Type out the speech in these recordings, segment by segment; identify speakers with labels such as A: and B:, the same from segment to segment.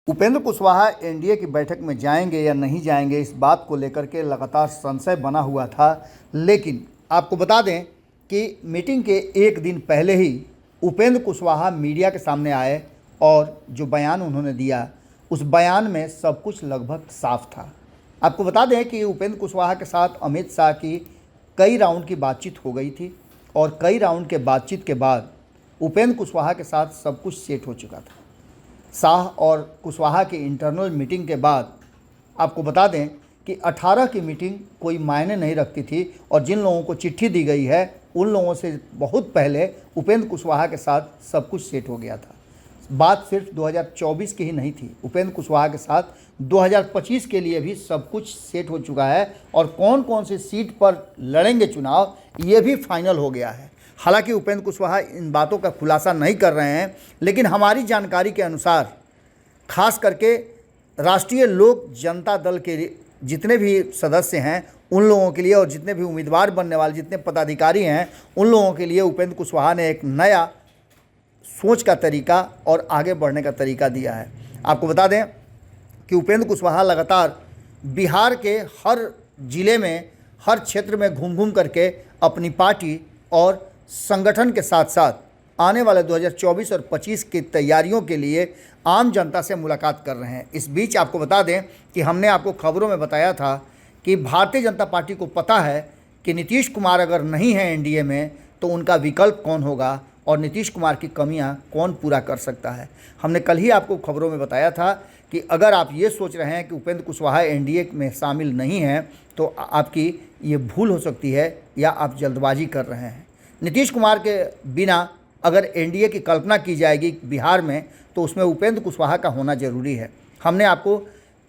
A: Upendra Kushwaha NDA की बैठक में जाएंगे या नहीं जाएंगे, इस बात को लेकर के लगातार संशय बना हुआ था। लेकिन आपको बता दें कि मीटिंग के एक दिन पहले ही उपेंद्र कुशवाहा मीडिया के सामने आए और जो बयान उन्होंने दिया, उस बयान में सब कुछ लगभग साफ था। आपको बता दें कि उपेंद्र कुशवाहा के साथ अमित शाह की कई राउंड की बातचीत हो गई थी और कई राउंड के बातचीत के बाद उपेंद्र कुशवाहा के साथ सब कुछ सेट हो चुका था। शाह और कुशवाहा की इंटरनल मीटिंग के बाद आपको बता दें कि 18 की मीटिंग कोई मायने नहीं रखती थी और जिन लोगों को चिट्ठी दी गई है उन लोगों से बहुत पहले उपेंद्र कुशवाहा के साथ सब कुछ सेट हो गया था। बात सिर्फ 2024 की ही नहीं थी, उपेंद्र कुशवाहा के साथ 2025 के लिए भी सब कुछ सेट हो चुका है और कौन कौन सी सीट पर लड़ेंगे चुनाव, ये भी फाइनल हो गया है। हालांकि उपेंद्र कुशवाहा इन बातों का खुलासा नहीं कर रहे हैं, लेकिन हमारी जानकारी के अनुसार खास करके राष्ट्रीय लोक जनता दल के जितने भी सदस्य हैं उन लोगों के लिए और जितने भी उम्मीदवार बनने वाले जितने पदाधिकारी हैं उन लोगों के लिए उपेंद्र कुशवाहा ने एक नया सोच का तरीका और आगे बढ़ने का तरीका दिया है। आपको बता दें कि उपेंद्र कुशवाहा लगातार बिहार के हर जिले में, हर क्षेत्र में घूम घूम करके अपनी पार्टी और संगठन के साथ साथ आने वाले 2024 और 25 की तैयारियों के लिए आम जनता से मुलाकात कर रहे हैं। इस बीच आपको बता दें कि हमने आपको खबरों में बताया था कि भारतीय जनता पार्टी को पता है कि नीतीश कुमार अगर नहीं हैं एनडीए में तो उनका विकल्प कौन होगा और नीतीश कुमार की कमियां कौन पूरा कर सकता है। हमने कल ही आपको खबरों में बताया था कि अगर आप ये सोच रहे हैं कि उपेंद्र कुशवाहा एनडीए में शामिल नहीं हैं तो आपकी ये भूल हो सकती है या आप जल्दबाजी कर रहे हैं। नीतीश कुमार के बिना अगर एनडीए की कल्पना की जाएगी बिहार में तो उसमें उपेंद्र कुशवाहा का होना ज़रूरी है। हमने आपको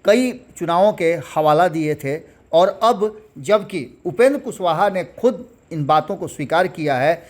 A: कई चुनावों के हवाला दिए थे और अब जबकि उपेंद्र कुशवाहा ने खुद इन बातों को स्वीकार किया है,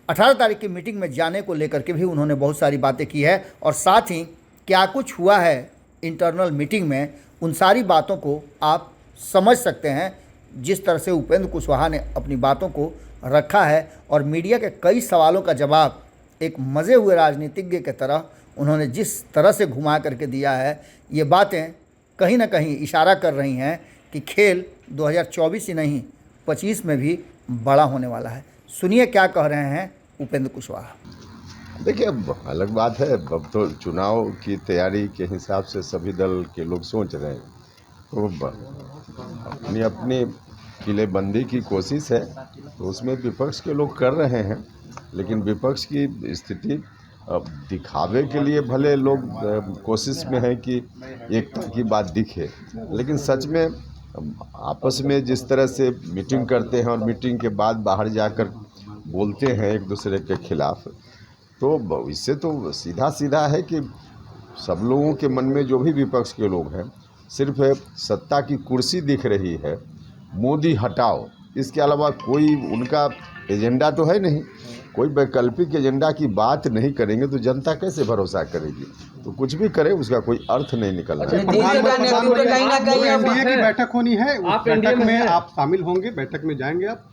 A: 18 तारीख की मीटिंग में जाने को लेकर के भी उन्होंने बहुत सारी बातें की है और साथ ही क्या कुछ हुआ है इंटरनल मीटिंग में, उन सारी बातों को आप समझ सकते हैं जिस तरह से उपेंद्र कुशवाहा ने अपनी बातों को रखा है और मीडिया के कई सवालों का जवाब एक मज़े हुए राजनीतिज्ञ की तरह उन्होंने जिस तरह से घुमा करके दिया है, ये बातें कहीं ना कहीं इशारा कर रही हैं कि खेल 2024 ही नहीं 25 में भी बड़ा होने वाला है। सुनिए क्या कह रहे हैं उपेंद्र कुशवाहा।
B: देखिए, अब अलग बात है, अब तो चुनाव की तैयारी के हिसाब से सभी दल के लोग सोच रहे हैं, तो अपनी अपनी किलेबंदी की कोशिश है, तो उसमें विपक्ष के लोग कर रहे हैं। लेकिन विपक्ष की स्थिति अब दिखावे के लिए भले लोग कोशिश में है कि एकता की बात दिखे, लेकिन सच में आपस में जिस तरह से मीटिंग करते हैं और मीटिंग के बाद बाहर जाकर बोलते हैं एक दूसरे के खिलाफ, तो इससे तो सीधा सीधा है कि सब लोगों के मन में जो भी विपक्ष के लोग हैं सिर्फ सत्ता की कुर्सी दिख रही है, मोदी हटाओ, इसके अलावा कोई उनका एजेंडा तो है नहीं। कोई वैकल्पिक एजेंडा की बात नहीं करेंगे तो जनता कैसे भरोसा करेगी, तो कुछ भी करे उसका कोई अर्थ नहीं निकल रहा है।
C: एनडीए की बैठक होनी है, उस बैठक में आप शामिल होंगे, बैठक में जाएंगे आप?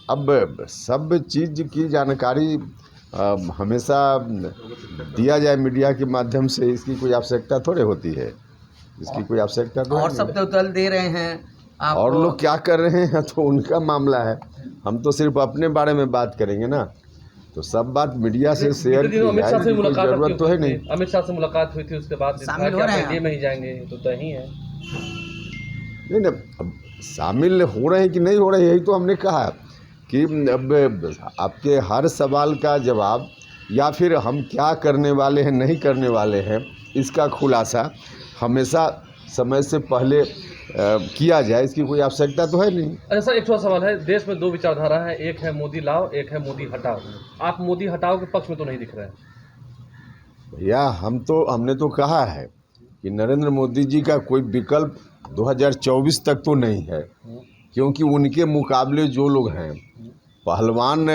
B: अब सब चीज़ की जानकारी हमेशा दिया जाए मीडिया के माध्यम से, इसकी कोई आवश्यकता थोड़े होती है, इसकी कोई आवश्यकता तो
D: और सब तो दल दे रहे हैं
B: और लोग क्या कर रहे हैं तो उनका मामला है, हम तो सिर्फ अपने बारे में बात करेंगे ना। तो सब बात मीडिया से शेयर की
E: अमित शाह से मुलाकात
B: जरूरत तो है नहीं।
E: अमित शाह से मुलाकात हुई थी, उसके बाद
D: शामिल हो रहे हैं,
E: में ही जाएंगे तो तय है
B: नहीं, अब शामिल हो रहे हैं कि नहीं हो रहे, यही तो हमने कहा कि अब आपके हर सवाल का जवाब या फिर हम क्या करने वाले हैं नहीं करने वाले हैं इसका खुलासा हमेशा समय से पहले किया जाए, इसकी कोई आवश्यकता तो है नहीं।
E: अच्छा सर, एक सवाल है, देश में दो विचारधारा है, एक है मोदी लाओ, एक है मोदी हटाओ। आप मोदी हटाओ के पक्ष में तो नहीं दिख रहे हैं
B: भैया। हमने तो कहा है कि नरेंद्र मोदी जी का कोई विकल्प 2024 तक तो नहीं है, क्योंकि उनके मुकाबले जो लोग हैं, पहलवान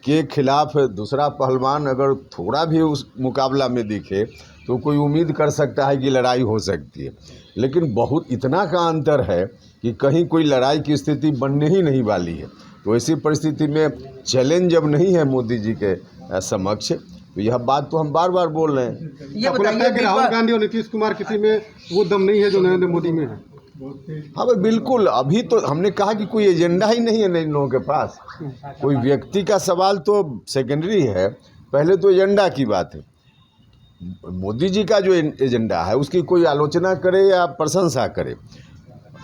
B: के खिलाफ दूसरा पहलवान अगर थोड़ा भी उस मुकाबला में दिखे तो कोई उम्मीद कर सकता है कि लड़ाई हो सकती है, लेकिन बहुत इतना का अंतर है कि कहीं कोई लड़ाई की स्थिति बनने ही नहीं वाली है। तो ऐसी परिस्थिति में चैलेंज जब नहीं है मोदी जी के समक्ष, तो यह बात तो हम बार बार बोल रहे हैं।
D: ये
C: आपको लगता है कि
D: बताइए
C: राहुल गांधी और नीतीश कुमार किसी में वो दम नहीं है जो नरेंद्र मोदी में है?
B: हाँ भाई बिल्कुल, अभी तो हमने कहा कि कोई एजेंडा ही नहीं है इन लोगों के पास। कोई व्यक्ति का सवाल तो सेकेंडरी है, पहले तो एजेंडा की बात है। मोदी जी का जो एजेंडा है उसकी कोई आलोचना करे या प्रशंसा करे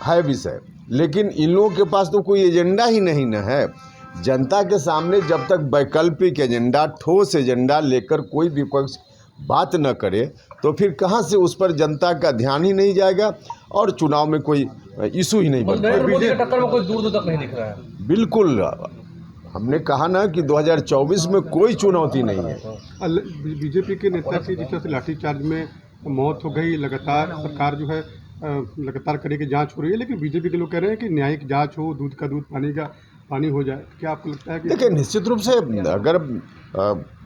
B: है विषय, लेकिन इन लोगों के पास तो कोई एजेंडा ही नहीं न है। जनता के सामने जब तक वैकल्पिक एजेंडा, ठोस एजेंडा लेकर कोई विपक्ष बात न करे तो फिर कहाँ से उस पर जनता का ध्यान ही नहीं जाएगा और चुनाव में कोई इशू ही नहीं बनता।
E: नरेंद्र मोदी की टक्कर में कोई दूर दूर तक नहीं दिख रहा है।
B: बिल्कुल, हमने कहा ना कि 2024 में कोई चुनौती नहीं है।
C: बीजेपी के नेता की जिस तरह से लाठीचार्ज में मौत हो गई, लगातार सरकार जो है लगातार करेगी, जांच हो रही है, लेकिन बीजेपी के लोग कह रहे हैं कि न्यायिक जांच हो, दूध का दूध पानी का पानी हो जाए। क्या आपको लगता है कि
B: देखिए, निश्चित रूप से अगर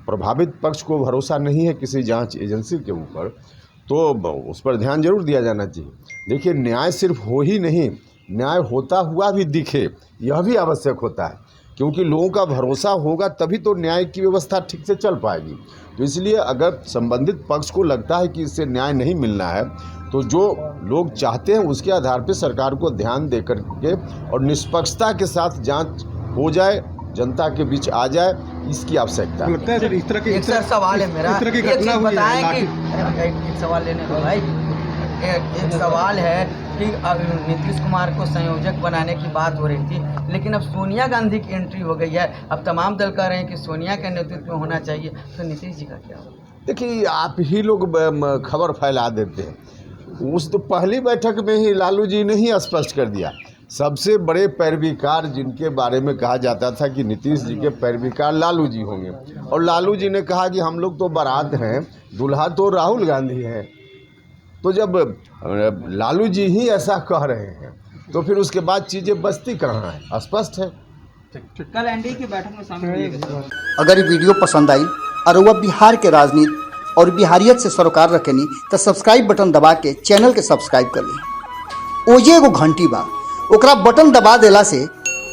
B: प्रभावित पक्ष को भरोसा नहीं है किसी जांच एजेंसी के ऊपर तो उस पर ध्यान जरूर दिया जाना चाहिए। देखिए, न्याय सिर्फ हो ही नहीं, न्याय होता हुआ भी दिखे, यह भी आवश्यक होता है, क्योंकि लोगों का भरोसा होगा तभी तो न्याय की व्यवस्था ठीक से चल पाएगी। तो इसलिए अगर संबंधित पक्ष को लगता है कि इससे न्याय नहीं मिलना है तो जो लोग चाहते हैं उसके आधार पर सरकार को ध्यान दे करके और निष्पक्षता के साथ जांच हो जाए, जनता के बीच आ जाए, इसकी आवश्यकता है।
C: लगता है सर इस तरह की
D: एक सर सवाल है मेरा,
C: इस तरह की
D: एक
C: घटना
D: चीज
C: हुई
D: बताएं
C: है
D: कि एक सवाल लेने दो भाई। एक सवाल है कि नीतीश कुमार को संयोजक बनाने की बात हो रही थी, लेकिन अब सोनिया गांधी की एंट्री हो गई है। अब तमाम दल कह रहे हैं कि सोनिया के नेतृत्व में होना चाहिए, तो नीतीश जी का क्या होगा?
B: देखिए, आप ही लोग खबर फैला देते हैं। उस तो पहली बैठक में ही लालू जी ने ही स्पष्ट कर दिया। सबसे बड़े पैरवीकार जिनके बारे में कहा जाता था कि नीतीश जी के पैरवीकार लालू जी होंगे, और लालू जी ने कहा कि हम लोग तो बारात हैं, दूल्हा तो राहुल गांधी हैं। तो जब लालू जी ही ऐसा कह रहे हैं तो फिर उसके बाद चीज़ें बचती कहाँ है, स्पष्ट है।
D: कल एनडीए की बैठक में शामिल हुए।
A: अगर ये वीडियो पसंद आई और वह बिहार के राजनीति और बिहारियत से सरोकार रखेनी तो सब्सक्राइब बटन दबा के चैनल के सब्सक्राइब कर ली। ओजे एगो घंटी बा, ओकरा बटन दबा देला से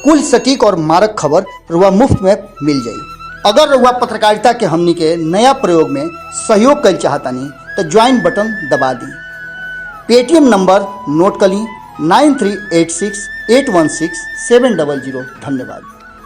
A: कुल सटीक और मारक खबर रुआ मुफ्त में मिल जाई। अगर रुआ पत्रकारिता के हमनी के नया प्रयोग में सहयोग कर चाहतानी तो ज्वाइन बटन दबा दी। पेटीएम नंबर नोट कर ली 9386816700। धन्यवाद।